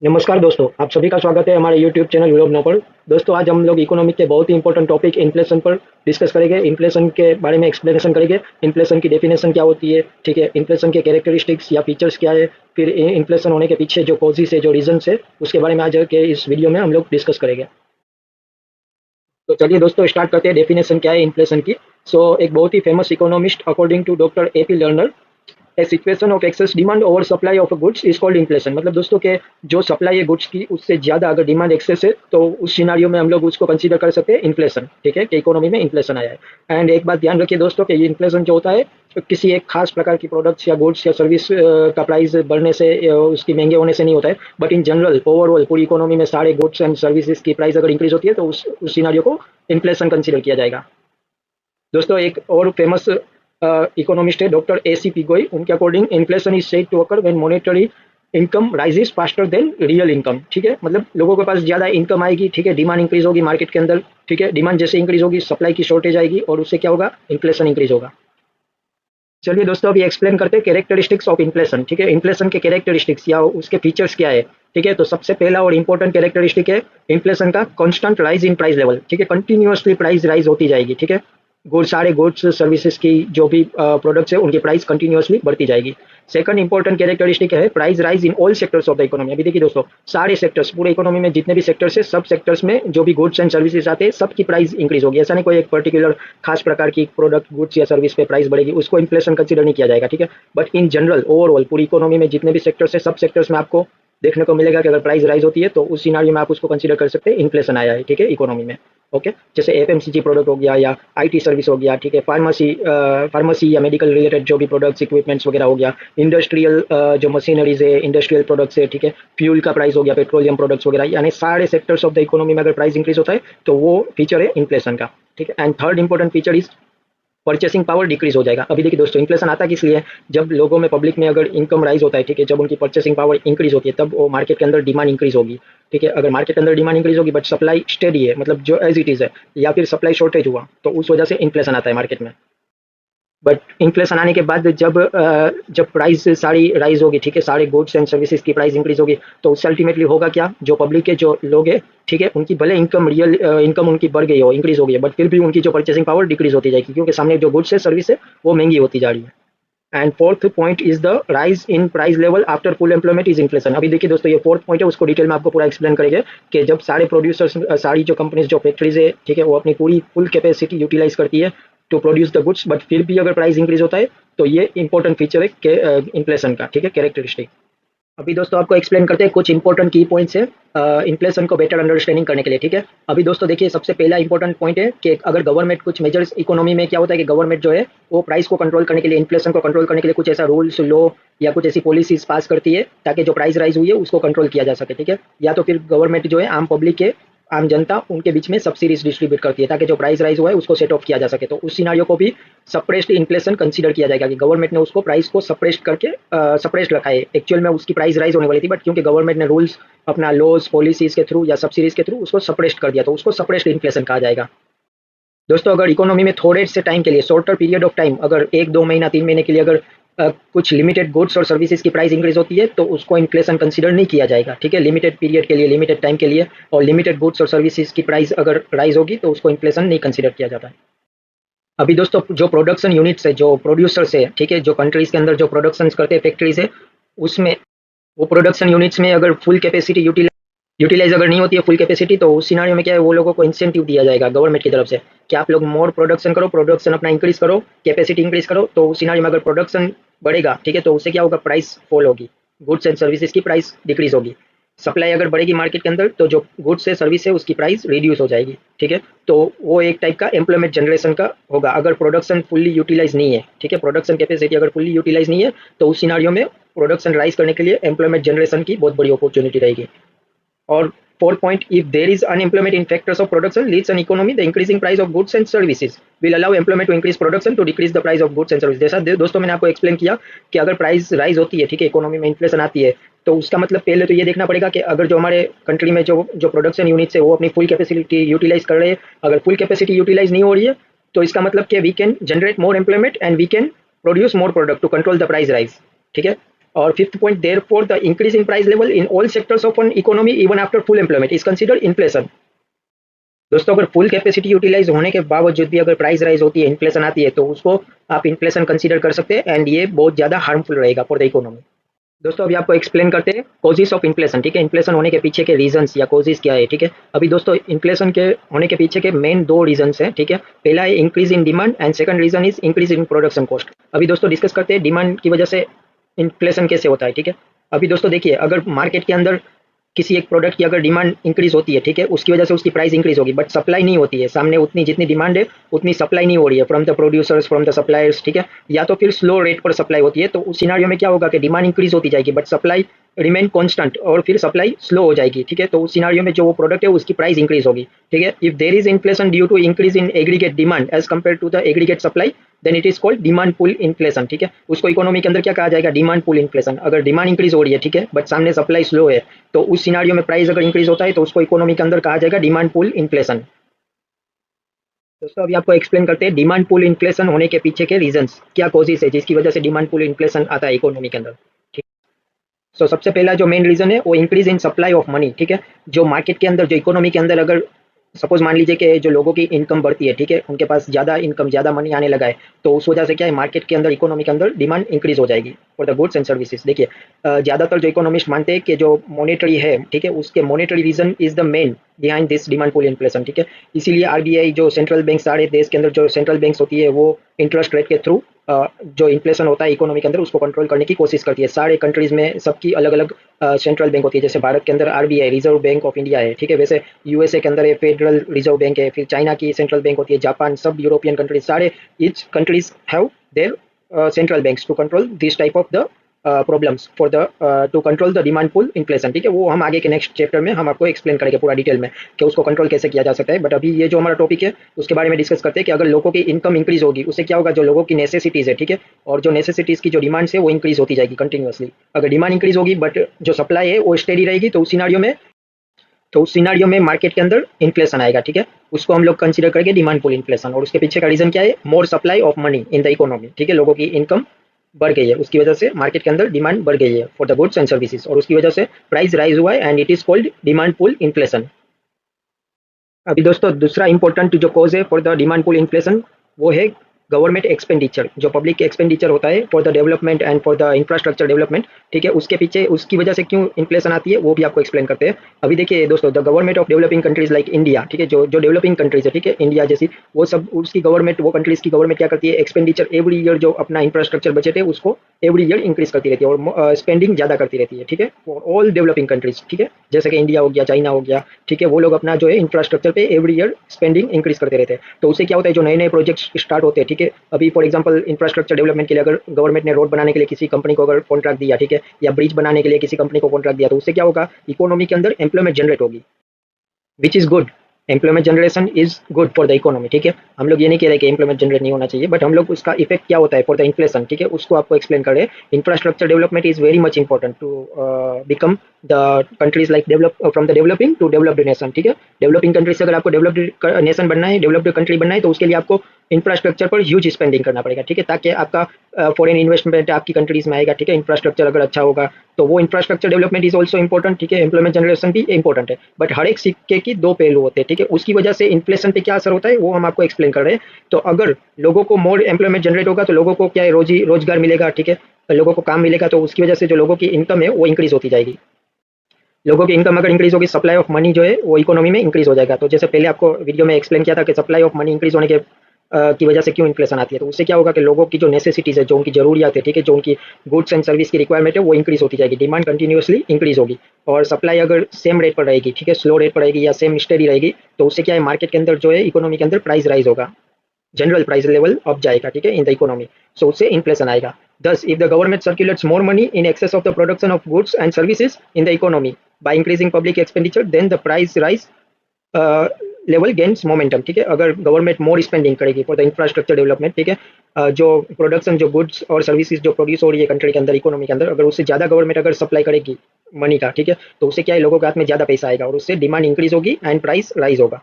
नमस्कार दोस्तों, आप सभी का स्वागत है हमारे यूट्यूब चैनल ग्लोब नो पर। दोस्तों, आज हम लोग इकोनॉमिक के बहुत ही इंपॉर्टेंट टॉपिक इन्फ्लेशन पर डिस्कस करेंगे। इन्फ्लेशन के बारे में एक्सप्लेनेशन करेंगे। इन्फ्लेशन की डेफिनेशन क्या होती है, ठीक है, इन्फ्लेशन के कैरेक्टरिस्टिक्स या फीचर्स क्या है, फिर इन्फ्लेशन होने के पीछे जो कॉजेस है, जो रीजंस है, उसके बारे में आज के इस वीडियो में हम लोग डिस्कस करेंगे। तो चलिए दोस्तों, स्टार्ट करते हैं। डेफिनेशन क्या है इन्फ्लेशन की। एक बहुत ही famous economist according to doctor A P Lerner, a situation of excess demand over supply of goods is called inflation. मतलब दोस्तों के जो सप्लाई है गुड्स की, उससे ज्यादा अगर डिमांड एक्सेस है तो उस सिनारियो में हम लोग उसको कंसीडर कर सकते हैं इन्फ्लेशन। ठीक है, कि इकोनॉमी में इन्फ्लेशन आया है। एंड एक बात ध्यान रखिए दोस्तों कि ये इन्फ्लेशन जो होता है, तो किसी एक खास प्रकार की प्रोडक्ट्स या गुड्स या सर्विस का प्राइस बढ़ने से उसकी महंगे होने से नहीं होता है, बट इन जनरल ओवरऑल पूरी इकोनॉमी में सारे गुड्स एंड सर्विसेज की प्राइस अगर इंक्रीज होती है तो उस सिनारियो को इन्फ्लेशन कंसीडर किया जाएगा। दोस्तों, एक और फेमस इकोनॉमिस्ट है डॉक्टर ए सी पिगोई। उनके according inflation is said to occur when monetary income rises faster than real income. ठीक है, मतलब लोगों के पास ज्यादा इनकम आएगी, ठीक है, डिमांड इंक्रीज होगी मार्केट के अंदर, ठीक है, डिमांड जैसे इंक्रीज होगी सप्लाई की शॉर्टेज आएगी और उससे क्या होगा, इन्फ्लेशन इंक्रीज होगा। चलिए दोस्तों, अभी एक्सप्लेन करते हैं कैरेक्टरिस्टिक्स ऑफ इन्फ्लेशन। ठीक है, इन्फ्लेशन के कैरेक्टरिस्टिक्स या उसके फीचर्स क्या है। ठीक है, तो सबसे पहला और इंपॉर्टेंट कैरेक्टरिस्टिक है इन्फ्लेशन का constant rise in price level. ठीक है, कंटिन्यूअसली प्राइस राइज होती जाएगी। ठीक है, सारे गुड्स सर्विसेज की जो भी प्रोडक्ट्स है उनकी प्राइस कंटिन्यूअसली बढ़ती जाएगी। सेकंड इंपॉर्टेंट कैरेक्टरिस्टिक है price rise in all sectors of the economy. अभी देखिए दोस्तों, सारे सेक्टर्स, पूरे इकोनॉमी में जितने भी सेक्टर्स है, सब सेक्टर्स में जो भी गुड्स एंड सर्विसेज आते हैं सबकी प्राइस इंक्रीज होगी। ऐसा नहीं कोई एक पर्टिकुलर खास प्रकार की प्रोडक्ट गुड्स या सर्विस पे प्राइस बढ़ेगी, उसको इन्फ्लेशन कंसीडर नहीं किया जाएगा। ठीक है, बट इन जनरल ओवरऑल पूरी इकोनॉमी में जितने भी सेक्टर्स है, सब सेक्टर्स में आपको देखने को मिलेगा कि अगर प्राइस राइज होती है तो उस सिनारियो में आप उसको कंसीडर कर सकते हैं इन्फ्लेशन आया है। ठीक है, इकोनॉमी में। ओके, जैसे एफएमसीजी प्रोडक्ट हो गया या आईटी सर्विस हो गया, ठीक है, फार्मेसी या मेडिकल रिलेटेड जो भी प्रोडक्ट्स इक्विपमेंट्स वगैरह हो गया, इंडस्ट्रियल जो मशीनरीज है, इंडस्ट्रियल प्रोडक्ट्स है, ठीक है, फ्यूल का प्राइस हो गया, पेट्रोलियम प्रोडक्ट्स वगैरह, यानी सारे सेक्टर्स ऑफ द इकोनॉमी में अगर प्राइस इंक्रीज होता है तो वो फीचर है इन्फ्लेशन का। ठीक है, and third important feature is purchasing power decrease हो जाएगा। अभी देखिए दोस्तों, इन्फ्लेशन आता किस लिए, जब लोगों में, पब्लिक में अगर इनकम राइज होता है, ठीक है, जब उनकी परचेसिंग पावर इंक्रीज होती है तब वो मार्केट के अंदर डिमांड इंक्रीज होगी। ठीक है, अगर मार्केट के अंदर डिमांड इंक्रीज होगी बट सप्लाई स्टेडी है, मतलब जो एज इट इज है, या फिर सप्लाई शॉर्टेज हुआ तो उस वजह से इन्फ्लेशन आता है मार्केट में। बट इन्फ्लेशन आने के बाद जब प्राइस सारी राइज होगी, ठीक है, सारे गुड्स एंड सर्विसेज की प्राइस इंक्रीज होगी, तो उससे अल्टीमेटली होगा क्या, जो पब्लिक के जो लोग है, ठीक है, उनकी भले इनकम, रियल इनकम उनकी बढ़ गई हो, इंक्रीज हो गई है, बट फिर भी उनकी जो परचेसिंग पावर डिक्रीज होती जाएगी, क्योंकि सामने जो गुड्स है सर्विस है वो महंगी होती जा रही है। And fourth point is the rise in price level after full employment is inflation. अभी देखिए दोस्तों, ये फोर्थ पॉइंट है, उसको डिटेल में आपको पूरा एक्सप्लेन करेंगे कि जब सारे प्रोड्यूसर्स, सारी जो कंपनीज, जो फैक्ट्रीज है, ठीक है, वो अपनी पूरी फुल कैपेसिटी यूटिलाइज करती है to produce the goods, but फिर भी अगर प्राइस इंक्रीज होता है तो ये इंपॉर्टेंट फीचर है इन्फ्लेशन का। ठीक है, कैरेक्टरिस्टिक। अभी दोस्तों आपको एक्सप्लेन करते हैं कुछ इंपॉर्टेंट की पॉइंट्स है इन्फ्लेशन को बेटर अंडरस्टैंडिंग करने के लिए। ठीक है, अभी दोस्तों देखिए, सबसे पहला इंपॉर्टेंट पॉइंट है कि अगर गवर्नमेंट कुछ मेजर्स, इकोनॉमी में क्या होता है कि गवर्नमेंट जो है वो प्राइस को कंट्रोल करने के लिए, इन्फ्लेशन को कंट्रोल करने के लिए कुछ ऐसा रूल्स, लॉ या कुछ ऐसी पॉलिसीज पास करती है ताकि जो प्राइस राइज हुई है उसको कंट्रोल किया जा सके। ठीक है, या तो फिर गवर्नमेंट जो है आम पब्लिक के, आम जनता, उनके बीच में सब्सिडीज डिस्ट्रीब्यूट करती है ताकि जो प्राइस राइज हुआ है उसको सेट ऑफ किया जा सके। तो उस सिनारियो को भी सप्रेस्ड इन्फ्लेशन कंसीडर किया जाएगा कि गवर्नमेंट ने उसको प्राइस को सप्रेस्ड करके सप्रेस्ड रखा है। एक्चुअल में उसकी प्राइस राइज होने वाली थी, बट क्योंकि गवर्नमेंट ने रूल्स अपना लॉज पॉलिसीज के थ्रू या सब्सिडीज के थ्रू उसको सप्रेस्ड कर दिया, तो उसको सप्रेस्ड इन्फ्लेशन कहा जाएगा। दोस्तों, अगर इकोनॉमी में थोड़े से टाइम के लिए, शॉर्टर पीरियड ऑफ टाइम, अगर एक दो महीना, 3 महीने के लिए अगर कुछ लिमिटेड गुड्स और सर्विसेज की प्राइस इंक्रीज होती है तो उसको इन्फ्लेशन कंसीडर नहीं किया जाएगा। ठीक है, लिमिटेड पीरियड के लिए, लिमिटेड टाइम के लिए, और लिमिटेड गुड्स और सर्विसेज की प्राइस अगर राइज होगी तो उसको इन्फ्लेशन नहीं कंसीडर किया जाता है। अभी दोस्तों, जो प्रोडक्शन यूनिट्स है, जो प्रोड्यूसर्स है, ठीक है, जो कंट्रीज के अंदर जो प्रोडक्शन करते हैं फैक्ट्रीज है, उसमें वो प्रोडक्शन यूनिट्स में अगर फुल कैपेसिटी यूटिलाइज अगर नहीं होती है फुल कैपेसिटी, तो उस सिनारियो में क्या है, वो लोगों को इंसेंटिव दिया जाएगा गवर्नमेंट की तरफ से कि आप लोग मोर प्रोडक्शन करो, प्रोडक्शन अपना इंक्रीज करो, कैपेसिटी इंक्रीज करो। तो उस सिनारियो में अगर प्रोडक्शन बढ़ेगा, ठीक है, तो उससे क्या होगा, प्राइस फॉल होगी, गुड्स एंड सर्विसेज की प्राइस डिक्रीज होगी। सप्लाई अगर बढ़ेगी मार्केट के अंदर तो जो गुड्स है, सर्विस है, उसकी प्राइस रिड्यूस हो जाएगी। ठीक है, तो वो एक टाइप का एम्प्लॉयमेंट जनरेशन का होगा अगर प्रोडक्शन फुल्ली यूटिलाइज नहीं है। ठीक है, प्रोडक्शन कैपेसिटी अगर फुल्ली यूटिलाइज नहीं है तो उस सिनारियो में प्रोडक्शन राइज करने के लिए एम्प्लॉयमेंट जनरेशन की बहुत बड़ी अपॉर्चुनिटी रहेगी। और fourth point, if there is unemployment in factors of production leads an economy, the increasing price of goods and services will allow employment to increase production to decrease the price of goods and services। जैसा दोस्तों मैंने आपको explain किया कि अगर price rise होती है, ठीक है, इकोनॉमी में इन्फ्लेशन आती है, तो उसका मतलब पहले तो ये देखना पड़ेगा कि अगर जो हमारे कंट्री में जो जो प्रोडक्शन यूनिट्स है वो अपनी फुल कैपेसिटी यूटिलाइज कर रहे हैं। अगर फुल कैपेसिटी यूटिलाइज नहीं हो रही है तो इसका मतलब कि we can generate more employment and we can produce more product to control the price rise. ठीक है, और fifth point, therefore the increase in price level in all sectors of an economy even after full employment is considered inflation. दोस्तों अगर full capacity utilise होने के बावजूद भी अगर प्राइस राइज होती है, इन्फ्लेशन आती है, तो उसको आप इन्फ्लेशन कंसीडर कर सकते हैं एंड ये बहुत ज़्यादा हार्मफुल रहेगा फॉर द इकोनॉमी। दोस्तों अभी आपको एक्सप्लेन करते हैं कॉजेस ऑफ इन्फ्लेशन, ठीक है। इन्फ्लेशन होने के पीछे के रीजंस या कॉजेस क्या है, ठीक है। अभी दोस्तों इन्फ्लेशन के होने के पीछे के मेन दो रीजंस हैं, ठीक है। पहला है increase in demand and second reason is increase in production cost. अभी दोस्तों डिस्कस करते हैं डिमांड की वजह से इन्फ्लेशन कैसे होता है, ठीक है। अभी दोस्तों देखिए, अगर मार्केट के अंदर किसी एक प्रोडक्ट की अगर डिमांड इंक्रीज होती है, ठीक है, उसकी वजह से उसकी प्राइस इंक्रीज होगी, बट सप्लाई नहीं होती है, सामने उतनी जितनी डिमांड है उतनी सप्लाई नहीं हो रही है from the producers, from the suppliers, ठीक है, या तो फिर स्लो रेट पर सप्लाई होती है, तो उस सिनारियो में क्या होगा कि डिमांड इंक्रीज होती जाएगी बट सप्लाई रिमेन कांस्टेंट और फिर सप्लाई स्लो हो जाएगी, ठीक है। तो उस सिनारियो में जो वो प्रोडक्ट है उसकी प्राइस इंक्रीज होगी, ठीक है। If there is inflation due to increase in aggregate demand as compare to the aggregate supply, then it is called demand pull inflation, ठीक है। उसको इकोनॉमी के अंदर क्या कहा जाएगा, डिमांड पुल इन्फ्लेशन। अगर डिमांड इंक्रीज हो रही है, ठीक है, बट सामने सप्लाई स्लो है, तो उस सिनारियो में प्राइस अगर इंक्रीज होता है तो उसको इकोनॉमी के अंदर कहा जाएगा डिमांड पुल इन्फ्लेशन। दोस्तों अभी आपको एक्सप्लेन करते हैं डिमांड पुल इन्फ्लेशन होने के पीछे के रीजंस, क्या कॉजेस है जिसकी वजह से डिमांड पुल इन्फ्लेशन आता है इकोनॉमी के अंदर, ठीक। सो सबसे पहला जो मेन रीजन है वो increase in supply of money, ठीक है। जो मार्केट के अंदर, जो इकोनॉमी के अंदर अगर सपोज मान लीजिए कि जो लोगों की इनकम बढ़ती है, ठीक है, उनके पास ज़्यादा इनकम, ज़्यादा मनी आने लगा है, तो उस वजह से क्या है, मार्केट के अंदर, इकोनॉमी के अंदर डिमांड इंक्रीज हो जाएगी for the goods and services. देखिए ज़्यादातर जो इकोनॉमिस्ट मानते हैं कि जो मॉनेटरी है, ठीक है, उसके monetary reason is the main behind this demand pull inflation, ठीक है। इसीलिए आरबीआई, जो सेंट्रल बैंक, सारे देश के अंदर जो सेंट्रल बैंक्स होती है, वो इंटरेस्ट रेट के थ्रू जो इन्फ्लेशन होता है इकोनॉमी के अंदर उसको कंट्रोल करने की कोशिश करती है। सारे कंट्रीज में सबकी अलग अलग सेंट्रल बैंक होती है, जैसे भारत के अंदर RBI, reserve bank of India है, ठीक है। वैसे यूएसए के अंदर फेडरल रिजर्व बैंक है, फिर चाइना की सेंट्रल बैंक होती है, जापान, सब यूरोपियन कंट्रीज, सारे each countries have their central banks to control this type of the problems for the to control the demand pull inflation, ठीक है। वो हम आगे के नेक्स्ट चैप्टर में हम आपको एक्सप्लेन करेंगे पूरा डिटेल में कि उसको कंट्रोल कैसे किया जा सकता है। बट अभी ये जो हमारा टॉपिक है उसके बारे में डिस्कस करते हैं कि अगर लोगों की इनकम इंक्रीज होगी उससे क्या होगा, जो लोगों की नेसेसिटीज़ है, ठीक है, और जो नेसेसिटीज़ की जो डिमांड्स है वो इंक्रीज होती जाएगी कंटिन्यूअसली। अगर डिमांड इंक्रीज होगी बट जो सप्लाई है वो स्टेडी रहेगी, तो उस सिनारियो में मार्केट के अंदर इन्फ्लेशन आएगा, ठीक है। उसको हम लोग कंसीडर करेंगे डिमांड पुल इन्फ्लेशन। और उसके पीछे का रीजन क्या है, more supply of money in the economy, ठीक है। लोगों की इनकम बढ़ गई है, उसकी वजह से मार्केट के अंदर डिमांड बढ़ गई है for the goods and services, और उसकी वजह से प्राइस राइज हुआ है and it is called demand pull inflation. अभी दोस्तों दूसरा इंपॉर्टेंट जो कॉज है for the demand pull inflation वो है गवर्नमेंट एक्सपेंडिचर। जो पब्लिक एक्सपेंडिचर होता है for the development and for the infrastructure development, ठीक है, उसके पीछे उसकी वजह से क्यों इन्फ्लेशन आती है वो भी आपको एक्सप्लेन करते हैं। अभी देखिए दोस्तों, the government of developing countries like India, ठीक है, जो जो डेवलपिंग कंट्रीज है, ठीक है, इंडिया जैसी, वो सब उसकी गवर्नमेंट, वो कंट्रीज की गवर्नमेंट क्या करती है, एक्सपेंडिचर एवरी ईयर, जो अपना इंफ्रास्ट्रक्चर बजट है उसको एवरी ईयर इंक्रीज करती रहती है और स्पेंडिंग ज़्यादा करती रहती है, ठीक है, फॉर ऑल डेवलपिंग कंट्रीज, ठीक है, जैसे कि इंडिया हो गया, चाइना हो गया, ठीक है, वो लोग अपना जो है इंफ्रास्ट्रक्चर पे एवरी ईयर स्पेंडिंग इंक्रीज करते रहते हैं। तो उससे क्या होता है, जो नए नए प्रोजेक्ट स्टार्ट होते हैं, ठीक है, अभी फॉर एग्जांपल इंफ्रास्ट्रक्चर डेवलपमेंट के लिए अगर गवर्नमेंट ने रोड बनाने के लिए किसी कंपनी को अगर कॉन्ट्रैक्ट दिया, ठीक है, या ब्रिज बनाने के लिए किसी कंपनी को कॉन्ट्रैक्ट दिया, तो उससे क्या होगा, इकोनॉमी के अंदर एम्प्लॉयमेंट जनरेट होगी, which is good. Employment generation is good for the economy, ठीक है। हम लोग ये नहीं कह रहे कि एम्प्लॉयमेंट जनरेट नहीं होना चाहिए, बट हम लोग उसका इफेक्ट क्या होता है फॉर द इन्फ्लेशन, ठीक है, उसको आपको एक्सप्लेन कर रहे हैं। Infrastructure development is very much important to become the countries like develop from the developing to developed nation, ठीक है। डेवलपिंग कंट्री से अगर आपको डेवलप्ड नेशन बनना है, डेवलप्ड कंट्री बनना है, तो उसके लिए आपको इंफ्रास्ट्रक्चर पर ह्यूज स्पेंडिंग करना पड़ेगा, ठीक है, ताकि आपका फॉरेन इन्वेस्टमेंट आपकी कंट्रीज में आएगा, ठीक है। इंफ्रास्ट्रक्चर अगर अच्छा होगा तो वो infrastructure development is also important, ठीक है। एम्प्लॉयमेंट जनरेशन भी इंपॉर्टेंट है, बट हर एक सिक्के की दो पहलू होते हैं, ठीक है। उसकी वजह से इन्फ्लेशन पे क्या असर होता है वो हम आपको एक्सप्लेन कर रहे हैं। तो अगर लोगों को मोर एम्प्लॉयमेंट जनरेट होगा तो लोगों को क्या है, रोजगार मिलेगा, ठीक है, लोगों को काम मिलेगा, तो उसकी वजह से जो लोगों की इनकम है वो इंक्रीज होती जाएगी। लोगों की इनकम अगर इंक्रीज होगी, सप्लाई ऑफ मनी जो है वो इकोनॉमी में इंक्रीज हो जाएगा। तो जैसे पहले आपको वीडियो में एक्सप्लेन किया था कि सप्लाई ऑफ मनी इंक्रीज होने के की वजह से क्यों इन्फ्लेशन आती है, तो उससे क्या होगा कि लोगों की जो नेसेसिटीज है, जो उनकी जरूरियात है, ठीक है, जो उनकी गुड्स एंड सर्विस की रिक्वायरमेंट है वो इंक्रीज होती जाएगी, डिमांड कंटिन्यूअसली इंक्रीज होगी। और सप्लाई अगर सेम रेट पर रहेगी, ठीक है, स्लो रेट पर रहेगी या सेम स्टेडी रहेगी, तो उससे क्या है, मार्केट के अंदर जो है, इकोनॉमी के अंदर प्राइस राइज होगा, जनरल प्राइस लेवल अप जाएगा, ठीक है, इन द इकोनॉमी। सो उससे इन्फ्लेशन आएगा। Thus, if the government circulates more money in excess of the production of goods and services in the economy by increasing public expenditure, then the price rise level gains momentum, ठीक है। अगर government मोर spending करेगी for the infrastructure development, ठीक है, जो production, जो goods और services जो प्रोड्यूस हो रही है कंट्री के अंदर, इकोनॉमी के अंदर, अगर उससे ज़्यादा गवर्नमेंट अगर सप्लाई करेगी मनी का, ठीक है, तो उससे क्या है, लोगों के हाथ में ज़्यादा पैसा आएगा और उससे डिमांड इंक्रीज होगी एंड प्राइस राइज होगा।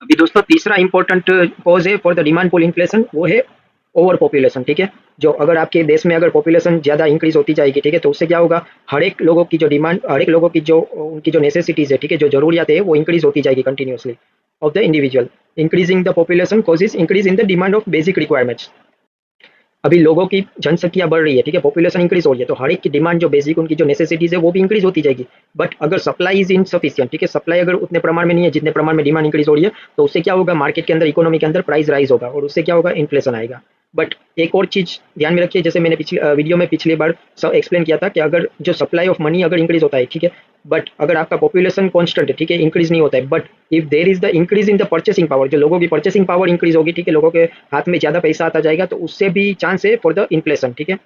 अभी दोस्तों तीसरा इंपॉर्टेंट कॉज है for the demand pull inflation वो है ओवर पॉपुलेशन, ठीक है। जो अगर आपके देश में अगर पॉपुलेशन ज़्यादा इंक्रीज होती जाएगी, ठीक है, तो उससे क्या होगा, हर एक लोगों की जो डिमांड, हर एक लोगों की जो उनकी जो नेसेसिटीज़ है, ठीक है, जो ज़रूरियात है वो इंक्रीज होती जाएगी continuously of the individual. Increasing the population causes increase in the demand of basic requirements. अभी लोगों की जनसंख्या बढ़ रही है, ठीक है, पॉपुलेशन इंक्रीज हो रही है, तो हर एक की डिमांड जो बेसिक उनकी जो नेसेसिटीज है वो भी इंक्रीज होती जाएगी। बट अगर सप्लाई इज इनसफिशियंट, ठीक है, सप्लाई अगर उतने प्रमाण में नहीं है जितने प्रमाण में डिमांड इंक्रीज हो रही है, तो उससे क्या होगा, मार्केट के अंदर, इकोनॉमी के अंदर प्राइस राइज होगा और उससे क्या होगा, इन्फ्लेशन आएगा। बट एक और चीज ध्यान में रखिए, जैसे मैंने पिछले वीडियो में पिछली बार सब एक्सप्लेन किया था कि अगर जो सप्लाई ऑफ मनी अगर इंक्रीज होता है, ठीक है, बट अगर आपका पॉपुलेशन कांस्टेंट है, ठीक है, इंक्रीज नहीं होता है, but if there is the increase in the purchasing power, जो लोगों की परचेसिंग पावर इंक्रीज होगी, ठीक है, लोगों के हाथ में ज्यादा पैसा आता जाएगा, तो उससे भी चांस है फॉर द इन्फ्लेशन, ठीक है।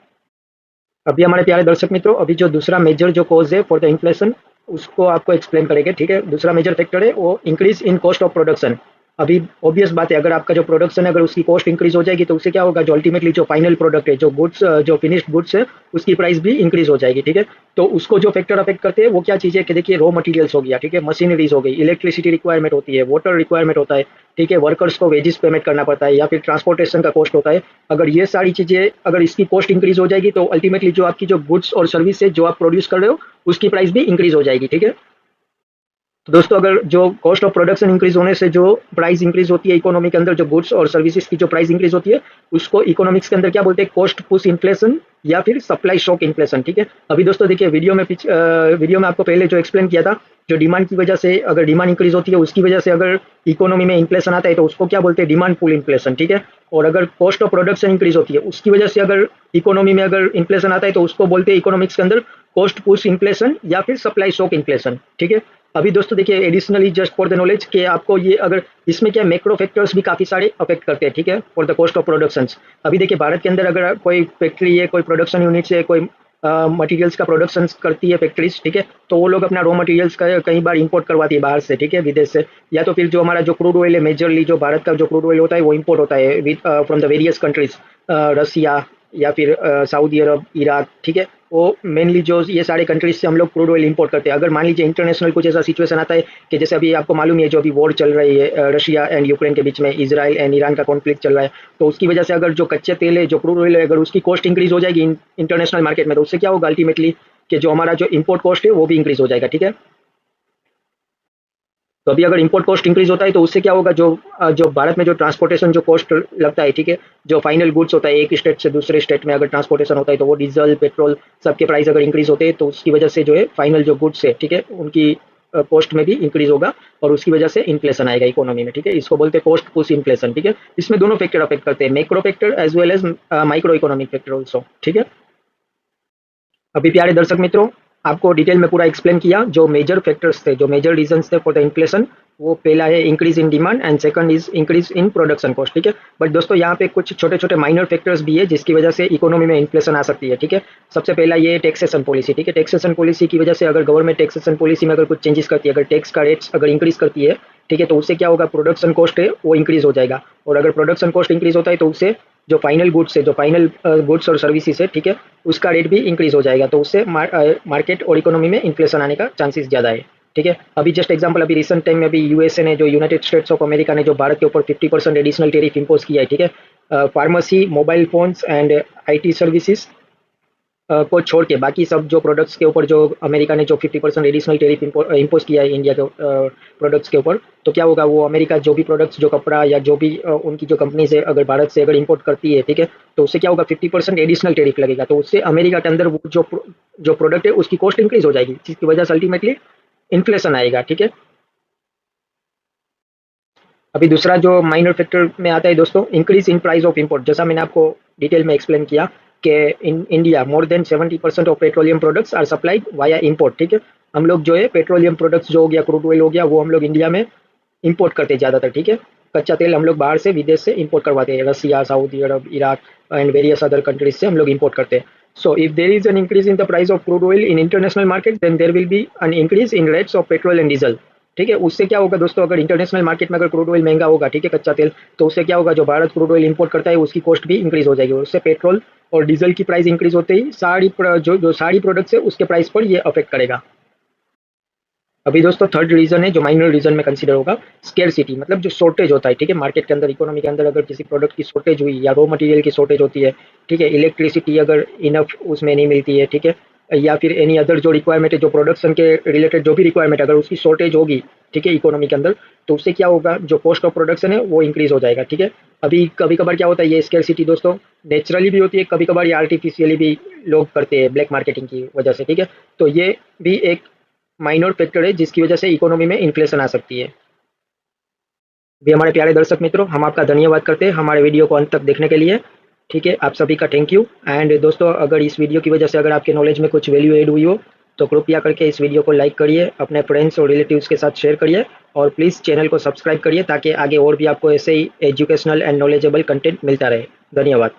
अभी हमारे प्यारे दर्शक मित्रों, अभी जो दूसरा मेजर जो कॉज है फॉर द इन्फ्लेशन, उसको आपको एक्सप्लेन करेंगे, ठीक है। दूसरा मेजर फैक्टर है वो increase in cost of production. अभी ऑब्वियस बात है, अगर आपका जो प्रोडक्शन है अगर उसकी कॉस्ट इंक्रीज हो जाएगी, तो उससे क्या होगा, जो अल्टीमेटली जो फाइनल प्रोडक्ट है, जो गुड्स, जो फिनिश्ड गुड्स है, उसकी प्राइस भी इंक्रीज हो जाएगी, ठीक है। तो उसको जो फैक्टर अफेक्ट करते हैं वो क्या चीज़ है कि देखिए, रॉ मटेरियल्स हो गया, ठीक है, मशीनरीज हो गई, इलेक्ट्रिसिटी रिक्वायरमेंट होती है, वाटर रिक्वायरमेंट होता है, ठीक है, वर्कर्स को वेजेस पेमेंट करना पड़ता है, या फिर ट्रांसपोर्टेशन का कॉस्ट होता है। अगर ये सारी चीज़ें, अगर इसकी कॉस्ट इंक्रीज हो जाएगी, तो अल्टीमेटली जो आपकी जो गुड्स और सर्विस है जो आप प्रोड्यूस कर रहे हो, उसकी प्राइस भी इंक्रीज हो जाएगी, ठीक है। तो दोस्तों, अगर जो कॉस्ट ऑफ प्रोडक्शन इंक्रीज होने से जो प्राइस इंक्रीज होती है इकोनॉमी के अंदर, जो गुड्स और सर्विसेज की जो प्राइस इंक्रीज होती है, उसको इकोनॉमिक्स के अंदर क्या बोलते हैं, कॉस्ट पुश इन्फ्लेशन या फिर सप्लाई शॉक इन्फ्लेशन, ठीक है। अभी दोस्तों देखिए, वीडियो में आपको पहले जो एक्सप्लेन किया था, जो डिमांड की वजह से, अगर डिमांड इंक्रीज होती है उसकी वजह से अगर इकोनॉमी में इन्फ्लेशन आता है, तो उसको क्या बोलते हैं, डिमांड पुल इन्फ्लेशन, ठीक है। और अगर कॉस्ट ऑफ प्रोडक्शन इंक्रीज होती है उसकी वजह से अगर इकोनॉमी में अगर इन्फ्लेशन आता है, तो उसको बोलते हैं इकोनॉमिक्स के अंदर कॉस्ट पुश इन्फ्लेशन या फिर सप्लाई शॉक इन्फ्लेशन, ठीक है। अभी दोस्तों देखिए, additionally just for the knowledge कि आपको ये, अगर इसमें क्या मैक्रो फैक्टर्स भी काफ़ी सारे अफेक्ट करते हैं, ठीक है, for the cost of production. अभी देखिए, भारत के अंदर अगर कोई फैक्ट्री है, कोई प्रोडक्शन यूनिट है, कोई मटेरियल्स का प्रोडक्शन करती है फैक्ट्रीज, ठीक है, तो वो लोग अपना रॉ मटेरियल्स का कई बार इंपोर्ट करवाती है बाहर से, ठीक है, विदेश से। या तो फिर जो हमारा जो क्रूड ऑयल है, मेजरली जो भारत का जो क्रूड ऑयल होता है वो इंपोर्ट होता है with from the various countries, Russia या फिर सऊदी अरब, इराक, ठीक है। वो मेनली जो ये सारे कंट्रीज से हम लोग क्रूड ऑयल इंपोर्ट करते हैं। अगर मान लीजिए इंटरनेशनल कुछ ऐसा सिचुएशन आता है कि जैसे अभी आपको मालूम है, जो अभी वॉर चल रही है रशिया एंड यूक्रेन के बीच में, इजराइल एंड ईरान का कॉन्फ्लिक्ट चल रहा है, तो उसकी वजह से अगर जो कच्चे तेल है, जो क्रूड ऑयल है, अगर उसकी कॉस्ट इंक्रीज हो जाएगी इंटरनेशनल मार्केट में, तो उससे क्या होगा अल्टीमेटली, कि जो हमारा जो इम्पोर्ट कॉस्ट है वो भी इंक्रीज हो जाएगा, ठीक है। तो अभी अगर इंपोर्ट कॉस्ट इंक्रीज होता है, तो उससे क्या होगा, जो भारत में जो ट्रांसपोर्टेशन जो कॉस्ट लगता है, ठीक है, जो फाइनल गुड्स होता है, एक स्टेट से दूसरे स्टेट में अगर ट्रांसपोर्टेशन होता है, तो वो डीजल, पेट्रोल, सबके प्राइस अगर इंक्रीज होते हैं, तो उसकी वजह से जो है फाइनल जो गुड्स है, ठीक है, उनकी कॉस्ट में भी इंक्रीज होगा और उसकी वजह से इन्फ्लेशन आएगा इकोनॉमी में, ठीक है। इसको बोलते हैं कॉस्ट पुश इन्फ्लेशन, ठीक है। इसमें दोनों फैक्टर अफेक्ट करते हैं, macro factor as well as micro economic factor also, ठीक है। अभी प्यारे दर्शक मित्रों, आपको डिटेल में पूरा एक्सप्लेन किया, जो मेजर फैक्टर्स थे, जो मेजर रीजंस थे फॉर द इन्फ्लेशन, वो पहला है increase in demand and second is increase in production cost, ठीक है। बट दोस्तों, यहाँ पे कुछ छोटे छोटे माइनर फैक्टर्स भी है जिसकी वजह से इकोनॉमी में इन्फ्लेशन आ सकती है, ठीक है। सबसे पहला ये टैक्सेशन पॉलिसी, ठीक है। टैक्सेशन पॉलिसी की वजह से अगर गवर्नमेंट टैक्सेशन पॉलिसी में अगर कुछ चेंजेस करती है, अगर टैक्स का रेट्स अगर इंक्रीज करती है, ठीक है, तो उससे क्या होगा, प्रोडक्शन कॉस्ट है वो इंक्रीज हो जाएगा। और अगर प्रोडक्शन कॉस्ट इंक्रीज होता है, तो उससे जो फाइनल गुड्स है, जो फाइनल गुड्स और सर्विसेज है, ठीक है, उसका रेट भी इंक्रीज हो जाएगा, तो उससे मार्केट और इकोनॉमी में इन्फ्लेशन आने का चांसेस ज़्यादा है, ठीक है। अभी जस्ट एग्जांपल, अभी रिसेंट टाइम में अभी यूएसए ने, जो यूनाइटेड स्टेट्स ऑफ अमेरिका ने जो भारत के ऊपर 50% एडिशनल टेरिफ इम्पोज किया है, ठीक है। Pharmacy, mobile phones and IT services को छोड़ के बाकी सब जो प्रोडक्ट्स के ऊपर जो अमेरिका ने जो 50% एडिशनल टेरिफ इम्पोज किया है इंडिया के प्रोडक्ट्स के ऊपर, तो क्या होगा, वो अमेरिका जो भी प्रोडक्ट्स, जो कपड़ा या जो भी उनकी जो कंपनीज है अगर भारत से अगर इंपोर्ट करती है, ठीक है, तो उससे क्या होगा, 50% एडिशनल टेरिफ लगेगा, तो उससे अमेरिका के अंदर वो जो प्रोडक्ट है उसकी कॉस्ट इंक्रीज हो जाएगी, जिसकी वजह से अल्टीमेटली इन्फ्लेशन आएगा, ठीक है। अभी दूसरा जो माइनर फैक्टर में आता है दोस्तों, increase in price of import. जैसा मैंने आपको डिटेल में एक्सप्लेन किया कि in India more than 70% of petroleum products are supplied via import, ठीक है। हम लोग जो है पेट्रोलियम प्रोडक्ट्स जो हो गया, क्रूड ऑयल हो गया, वो हम लोग इंडिया में इंपोर्ट करते हैं ज़्यादातर, ठीक है। कच्चा तेल हम लोग बाहर से, विदेश से इंपोर्ट करवाते हैं, Russia, Saudi Arabia, Iraq and various other countries से हम लोग इंपोर्ट करते हैं। So if there is an increase in the price of crude oil in international market, then there will be an increase in rates of petrol and diesel, ठीक है। उससे क्या होगा दोस्तों, अगर इंटरनेशनल मार्केट में अगर क्रूड ऑयल महंगा होगा, ठीक है, कच्चा तेल, तो उससे क्या होगा, जो भारत क्रूड ऑयल इंपोर्ट करता है उसकी कॉस्ट भी इंक्रीज हो जाएगी, और उससे पेट्रोल और डीजल की प्राइस इंक्रीज होते ही जो सारी प्रोडक्ट्स है उसके प्राइस पर ये अफेक्ट करेगा। अभी दोस्तों थर्ड रीजन है जो माइनर रीजन में कंसीडर होगा, स्केर्सिटी, मतलब जो शॉर्टेज होता है, ठीक है, मार्केट के अंदर, इकोनॉमी के अंदर अगर किसी प्रोडक्ट की शॉर्टेज हुई या रॉ मटेरियल की शॉर्टेज होती है, ठीक है, इलेक्ट्रिसिटी अगर इनफ उसमें नहीं मिलती है, ठीक है, या फिर एनी अदर जो रिक्वायरमेंट है, जो प्रोडक्शन के रिलेटेड जो भी रिक्वायरमेंट अगर उसकी शॉर्टेज होगी, ठीक है, इकोनॉमी के अंदर, तो उससे क्या होगा, जो कॉस्ट ऑफ प्रोडक्शन है वो इंक्रीज हो जाएगा, ठीक है। अभी कभी कभार क्या होता है, ये स्केर्सिटी दोस्तों नेचुरली भी होती है, कभी कभार ये आर्टिफिशियली भी लोग करते हैं ब्लैक मार्केटिंग की वजह से, ठीक है। तो ये भी एक माइनर फैक्टर है जिसकी वजह से इकोनॉमी में इन्फ्लेशन आ सकती है। भी हमारे प्यारे दर्शक मित्रों, हम आपका धन्यवाद करते हैं हमारे वीडियो को अंत तक देखने के लिए, ठीक है, आप सभी का थैंक यू। एंड दोस्तों, अगर इस वीडियो की वजह से अगर आपके नॉलेज में कुछ वैल्यू एड हुई हो तो कृपया करके इस वीडियो को लाइक करिए, अपने फ्रेंड्स और रिलेटिव्स के साथ शेयर करिए, और प्लीज़ चैनल को सब्सक्राइब करिए ताकि आगे और भी आपको ऐसे ही एजुकेशनल एंड नॉलेजेबल कंटेंट मिलता रहे। धन्यवाद।